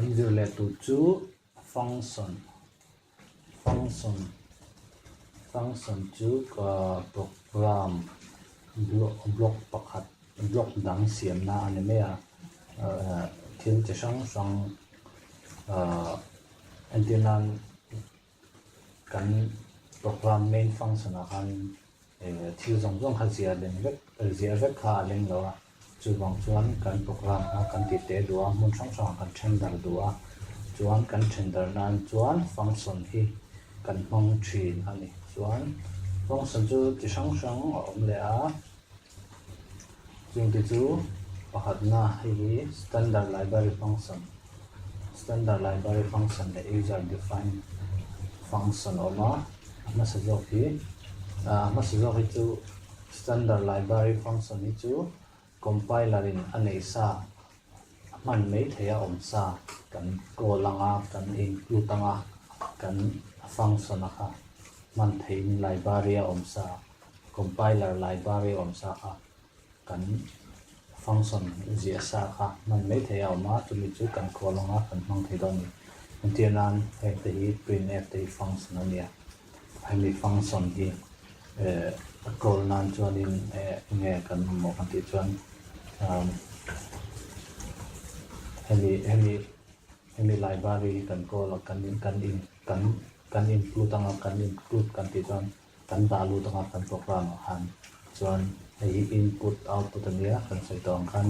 kan zir le tu chu function chu ka program block pakhat block dang siam na ani me a thil chi sang antinan kan program main function a kan thil zong kha zia vek kha leng lo a chu bang chuan kan program a kan ti te duwa mun sang kan tender duwa chuan kan tender nan chuan function hi kan hmang thin ani chuan function chu chi sang om le a chung ti chu pakhat na hi standard library function le user defined function oma masajok hi chu standard library function hi chu compiler in anei sa man mai theya om sa kan kolanga kan include anga kan function kha man thein library om sa compiler library om sa kha kan function zia sa kha man mai theya oma tumi chu kan kolanga kan mang thei doni antinan hi printf te function ania hemi function hi call nan chuan in nge kan mo kan ti chuan hemi library kan call kan include anga kan include kan ti chuan kan dalu tanga kan program han chuan hei input output ania kan sai tong kan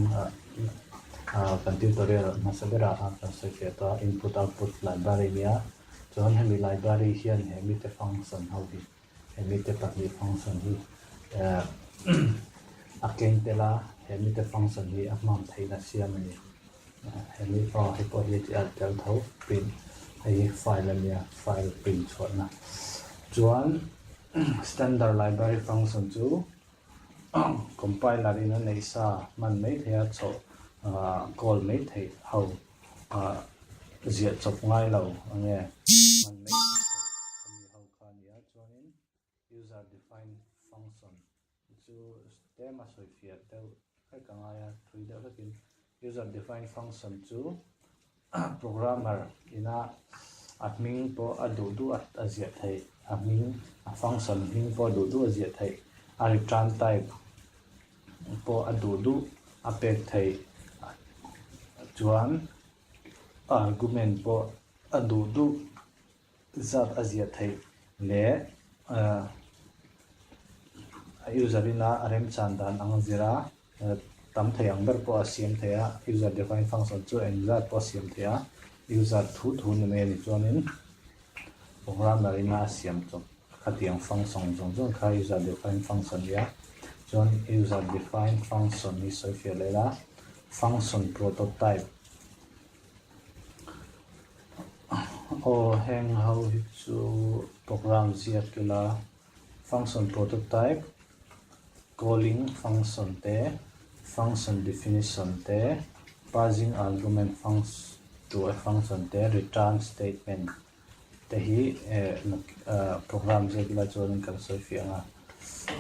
kan tutorial masabera kan sai fe to input output library nia chuan hemi library hian hemi te function ho hi hemi te pahnih function hi akeng tela hemi te function hi amam theina siam ani hemi hi po hi ti tel tho print hei file ania file print chona chuan standard library function chu compiler in nei sa man mai thea cho call mai thei ho zia chop ngai lo ange man mai ami ho khania chuanin user defined function chu tema soi fiat deuh kai kangaya thui deuh lakin user defined function chu programmer ina admin po adu azia thei admin function hing po du azia thei a return type po adu apek thei chuan argument po adu zat azia thei le user ina rem chan dan ang zira tam thei ang ber po asiam theya user defined function chu exact po asiam theya user thu ne ni chuanin programmer ina asiam chu khatiang function zong kha user defined function ya chuan user defined function ni soi fe lela function prototype hang how to program zia kila function prototype calling function te function definition te passing argument to a function te return statement te hi program zia kila chuan kan soi fe anga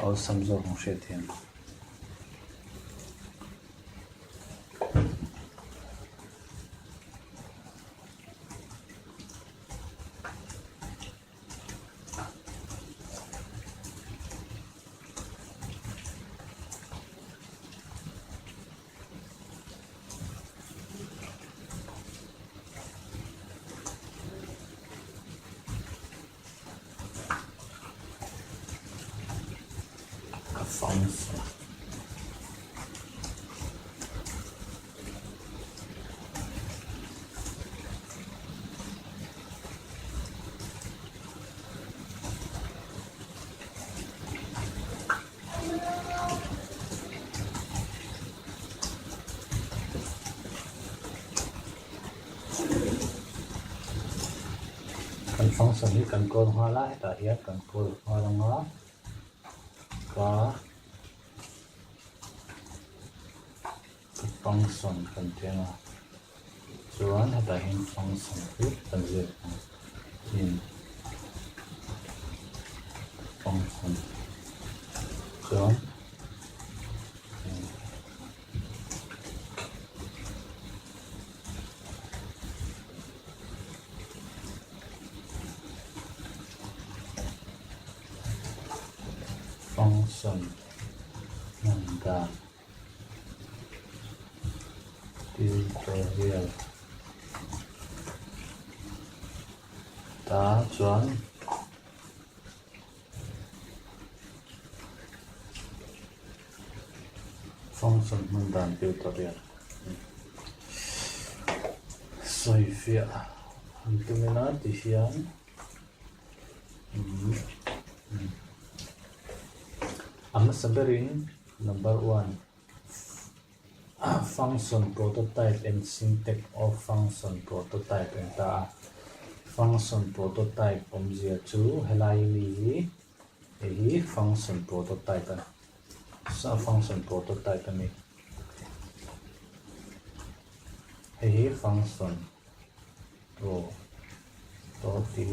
au samzo hong she thiam function kan function hi kan call hala ta hian kan call halanga ka function container chuan heta hin function hi kan zir in function chuan function mandan tutorial ta chuan function mandan tutorial soifia antumina tihian Amasaberin number 1 function prototype and syntax of function prototype and ta function prototype omzia chu helai ni hi function prototype sa function prototype ani hi function thui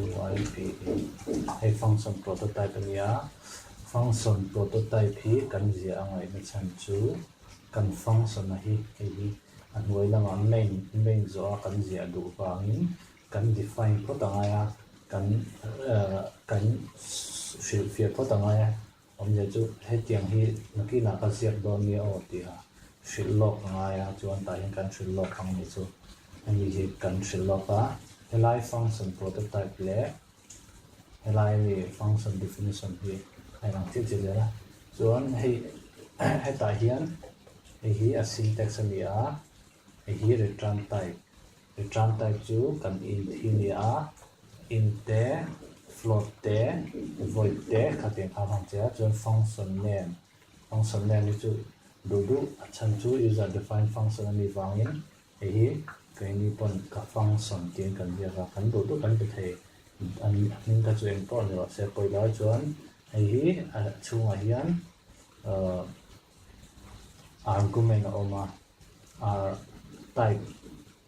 hi function prototype ania function prototype hi kan zia angai na chan chu kan function hi an noi lama main zo kan zia du wangin kan define ko tangaya kan fill ko tangaya omja chu hetiang hi nakina ka siak don ni o ti ha fill lock ngaya chuan ta hin kan fill lock ang ni chu ani hi kan fill lock a helai function prototype le helai ni function definition hi ai lang ti le la chuan hei ta hian hi a syntax ania hi return type chu kan int hi ni a int te float te void te khateng kha hang cha chuan function name ni chu du achan chu user defined function ani wangin hi kaini pon ka function tin kan dia ka kan du kan be thei an ning ka chu en pon lo se poila chuan hi a chunga hian argument oma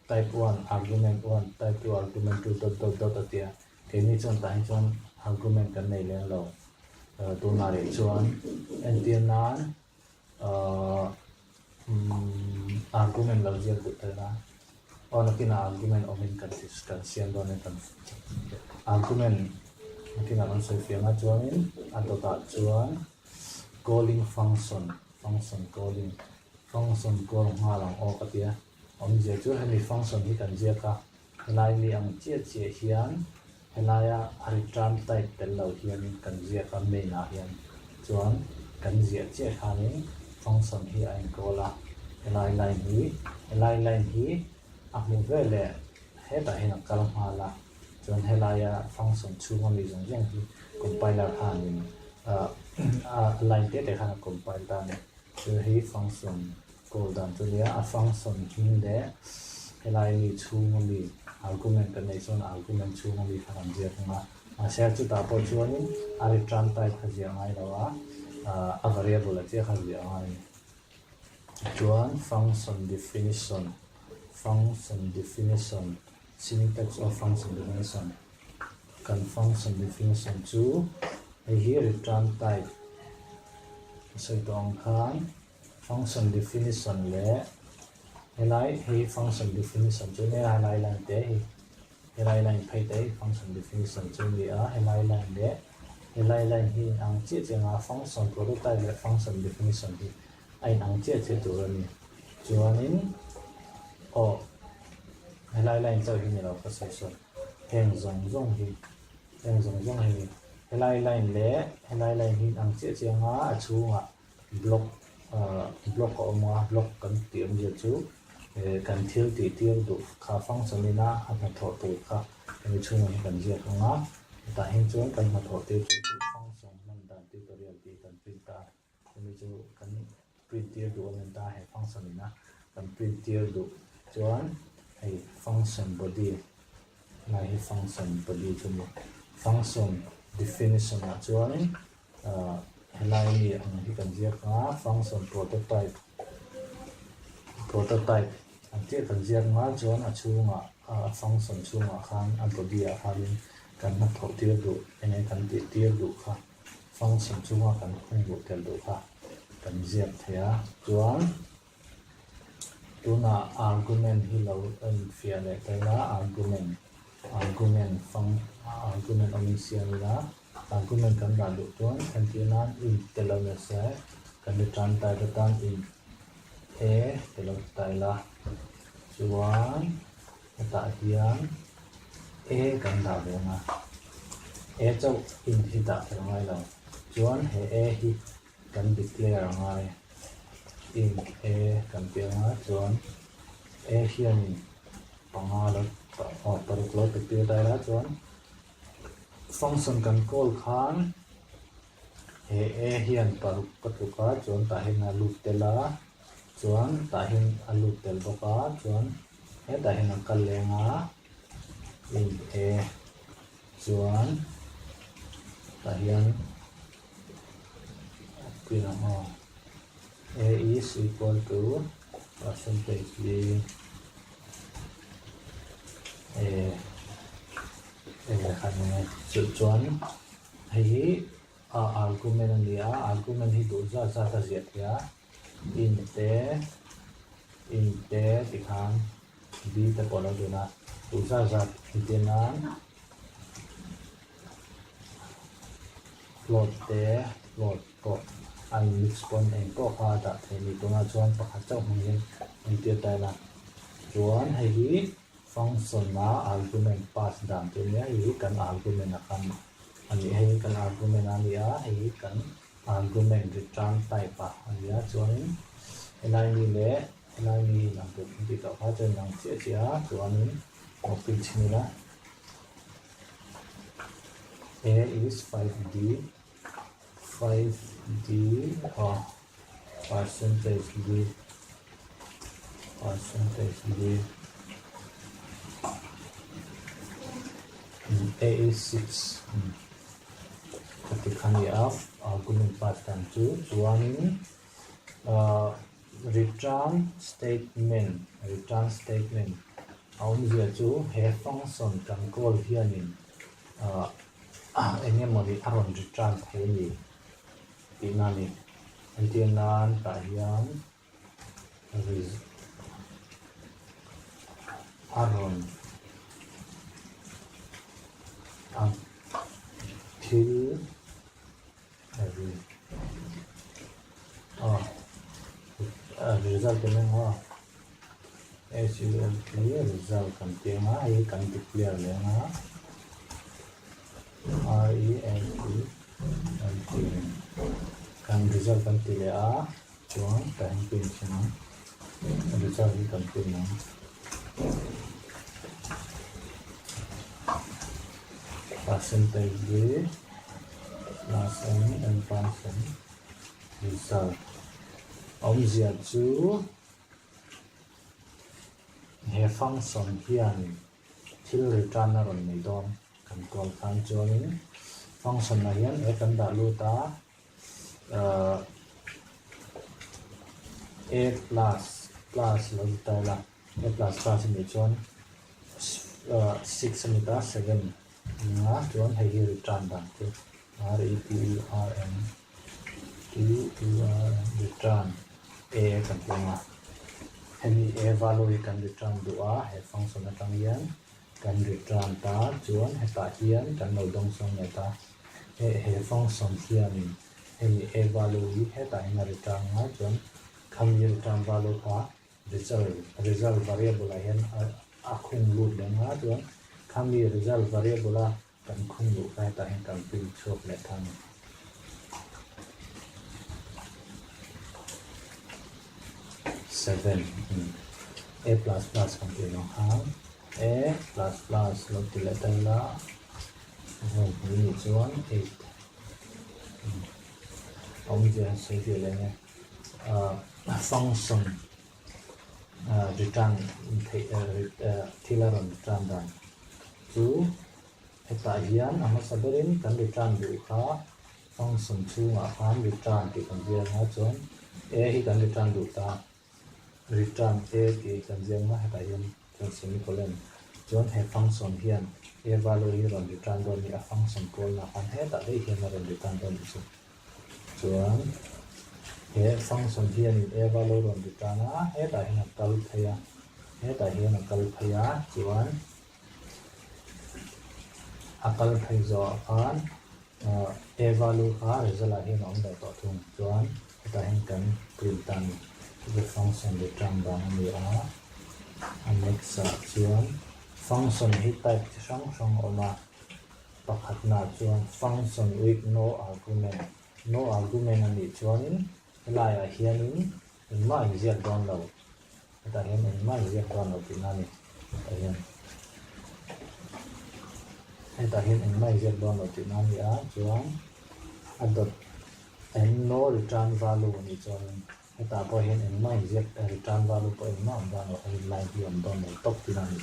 type 1 argument 1 type 2 argument 2 dot atia keni chon ta chon argument kan nei leng lo tu na re chuan entianan argument lo jel tu ta ona kina argument omin kan sian don kan argument kina on so fianga chuan adota chuan calling function call ngalang o katia om je chu hemi function hi kan je ka helai ni ang che hian helaya return type tel lo hian kan je ka me na hian chuan kan je che khani function hi ai kola helai line hi a mu vele he ta hin kal hala chuan helaya function chunga mi jong jeng hi compiler hanin line te khana compile ta ne chu hi function call dan chu lia a function hin de helai ni chunga mi argument kan nei chon argument chunga mi khan je khanga a share chu ta po chuan a return type kha je ngai lawa a variable a che kha je ngai chuan function definition syntax of function definition kan function definition chu hi return type so tong khan function definition le helai hi function definition chu ne helai line te hi helai line phai te function definition chu ni a helai line hi ang che nga function prototype le function definition hi ai ang che tu ni chuanin o helai line chu hi ni lo ka section heng zong hi helai line hi ang che nga a chunga block ko ma block kan tiam je chu kan thil ti tir du kha function ina ha tho tu kha kan chunga kan je khanga ta hin chuan kan ma tho te chu function man dan tutorial ti kan print ta ni chu kan print tir du on ta he function ina kan print tir du chuan ai function body chu mo function definition a chuan helai ni ang hi kan je ka function prototype ang che kan je nga chuan a chunga function chunga khan an body a khan kan na tho tir du ene kan ti tir du kha function chunga kan khung du tel du kha kan je thea chuan tuna argument hi lo an fian le ta argument omin sian la argument kan da lu chuan kan tinan in telo na se kan ni tran tai ta tan in e telo tai la chuan ta hian e kan da le na e chau in hi da thang ngai lo chuan he e hi kan declare ngai in e kan pe nga chuan e hian in panga lo paruk lo te pe dai la chuan function kan call khan he e hian paruk patuka chuan ta hin a loop tela chuan ta hin a loop tel boka chuan he ta hin a kal lenga in e chuan ta hian pina a is equal to percentage d khane chuan hei argument ania argument hi du za ta ziat ya in te tikhan b te polo duna du za hitenan float ko an mix pon en ko kha da theni tuna chuan pakhat chau hmangin en tia tai la chuan hei function na argument pass dan tu nia hi kan argument akan ani hei kan argument ania hei kan argument return type a ania chuan enai ni lam tu ti ka kha chen nang chia chuan copy chhila a is 5d or percentage d a is 6 ketika dia argument pass dan tu chuan return statement aum zia chu he function kan call hianin enge mori aron return thei inani antinan ta hian aron till result ni result kan tianga ai kan declare le nga kan result kan tile a chuan kan pin china result ni kan pin na percentage d plus n and function result om zia chu he function hian thil return a ron nei dom kan call khan chuan function na hian e kan da lu ta a plus lo ta la a plus ni chuan 6 ni ta 7 nga chuan hei hi return dan tu return return a kan tanga hemi a value kan return du a he function na tang hian kan return ta chuan heta hian kan lo dong song ne ta he function hian hemi a value hi heta in return nga chuan kham return value kha result variable hian a khung loop le nga chuan kham result variable kan khung loop ka ta hin kan pin chok le thang 7 a plus plus kan ti no ha a plus plus lo ti le tai la ni chuan 8 ông giờ sẽ đi lên function return thì là return dan chú heta hian ama saberin kan return du kha function chu ma khan return ti kan dia na chuan a hi kan return du ta return a ti kan dia ma heta hian kan semicolon chuan he function hian a value hi ron return do ni a function call na khan heta dei hian ron return do ni chu chuan he function hian a value ron return a heta hian kal thaya heta hian kal thaya chuan akal thai zo khan a value kha result a hin om dai to thung chuan ta hin kan print tan the function return bang ni a next chuan function hi type chi sang sang oma pakhat na chuan function with no argument ani chuanin lai a hianin ma inject don lo ta hian ma inject don lo tinani ta hian ta hian ma inject don lo tinani a chuan a dot and no return value ani chuanin ta po hian ma inject return value po ma on don lo line hi on don lo tok tinani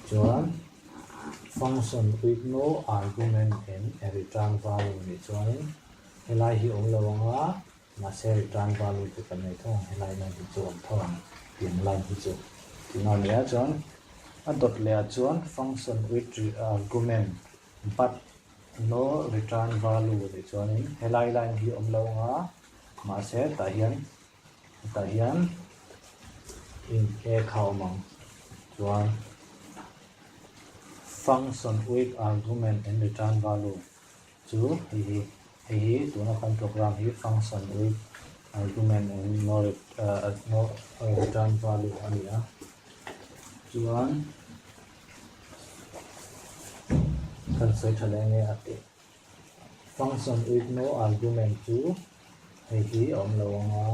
chuan function with no argument and a return value ni chuanin helai hi om lawanga ma se return value te kan nei thong helai na hi chu om thong tiang line hi chu tina lia chuan a dot lea chuan function with argument but no return value ni chuanin helai line hi om lawanga ma se ta hian in a khau mang chuan function with argument and return value chu hi tuna kan program hi function with argument and no return value ania chuan kan sai thalenge ate function with no argument chu hi om lawanga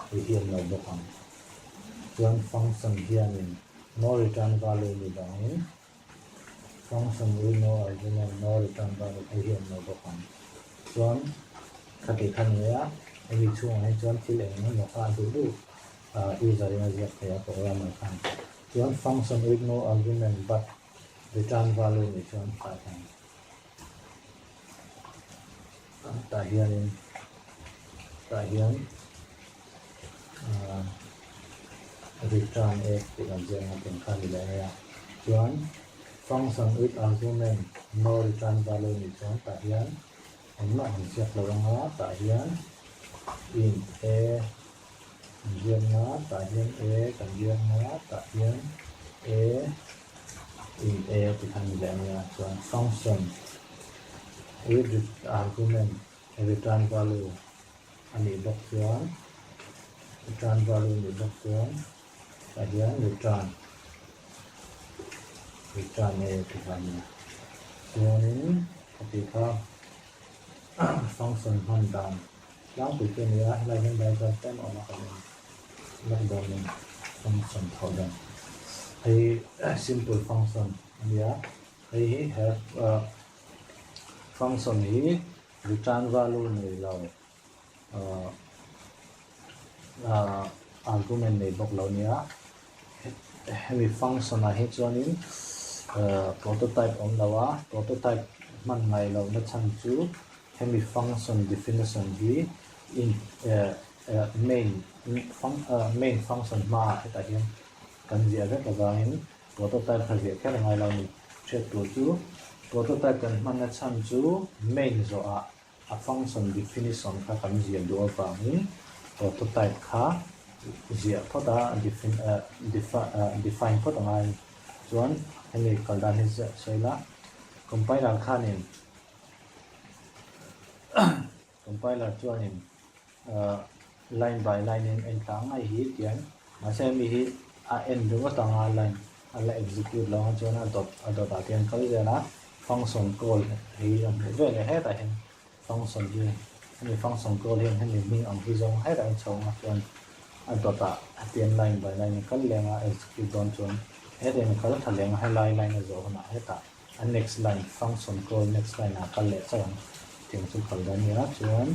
hi om bokang chuan function hianin no return value ni dangin function with no argument no return value hi hian no bokang chuan khati khania hi chung ai chuan thil eng no ka du user in azia khaya program kan chuan function with no argument but return value ni chuan ka kan ta hian return a dengan jangan tingkah nilainya chuan function with argument no return value ni chuan ta hian amma an siap lawanga ta hian in a jian na ta hian a kan jian na ta hian a in a tingkah nilainya chuan function with argument return value ani bok chuan return value ni bok chuan again return a tikanya chuanin ketika function handan lang tu ni a lai hen dai kan on ka ni don ni function thodan ai simple function ya ai have function hi return value ni lo argument nei bok lo nia hemi function a hi chuanin prototype om lawa prototype man ngai lo na chan chu hemi function definition hi in main function ma ta hian kan zia ve ka wangin prototype kha zia khel ngai lo ni check tu chu prototype kan man na chan chu main zo a function definition kha kan zia do wangin prototype kha zia thoda define thoda ngai chuan hemi kaldan hi soila compiler khanin compiler chuanin line by line in tang ai hi tian ma se mi hi a end ro tanga line ala execute lo chuan a dot a tian kal zela function call hi am ve le he ta hen function hi hemi function call hi hemi ming am hi zong he ra chong a chuan a dot a tian line by line kal lenga execute don chuan he den kal thaleng he line zo na he ta a next line function call next line a kal le chang tiang chu kal dan ya chuan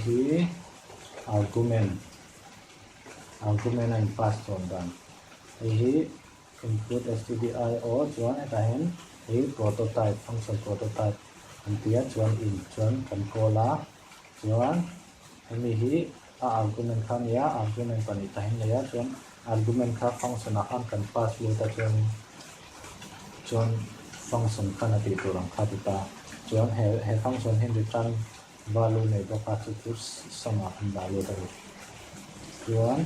hi argument and pass on dan hi input stdio chuan ta hen hi prototype function prototype an tia chuan in chuan kan call a chuan hemi hi argument khan ya argument pani ta hen ya chuan argument kha function a han kan pass lo ta chuan function khan a ti turang kha ta chuan he function hen return value nei bo ka chu sama an value ta chuan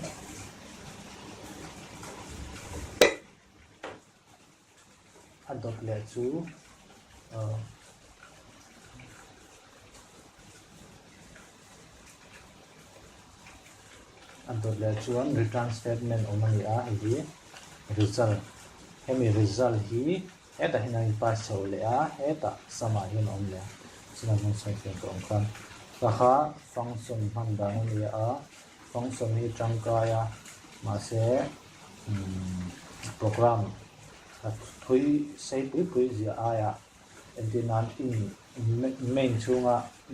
adot le chu adot le chuan return statement omani a hi result hemi result hi eta hinai pass chho le a eta sama hin om le chuna mun sai fen ko kan ka kha function man da ni a function hi tangkaya ma se program thui sei pui zia aya endinan in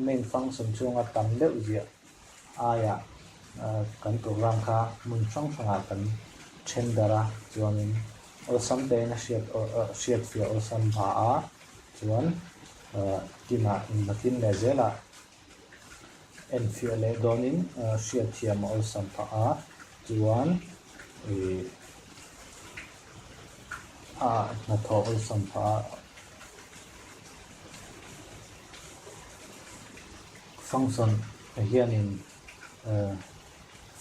main function chunga tam deuh zia aya kan program kha mun sang sanga kan chendara chuanin osam te na shiat fia osam ba a chuan tima nakin le zela en fia le donin shiat thiam osam pa a chuan na tho osam pa function hianin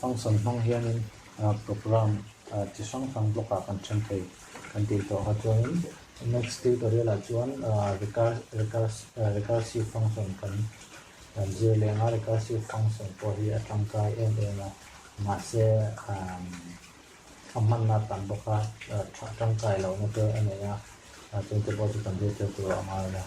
function mang hianin program chi sang sang block kan chen thei kan ti to ha chuan next tutorial a chuan recursive function kan zir le nga recursive function po hi atangkai em na ma se amman na tan boka tangkai lo na te ania tu te bo tu kan de tu amara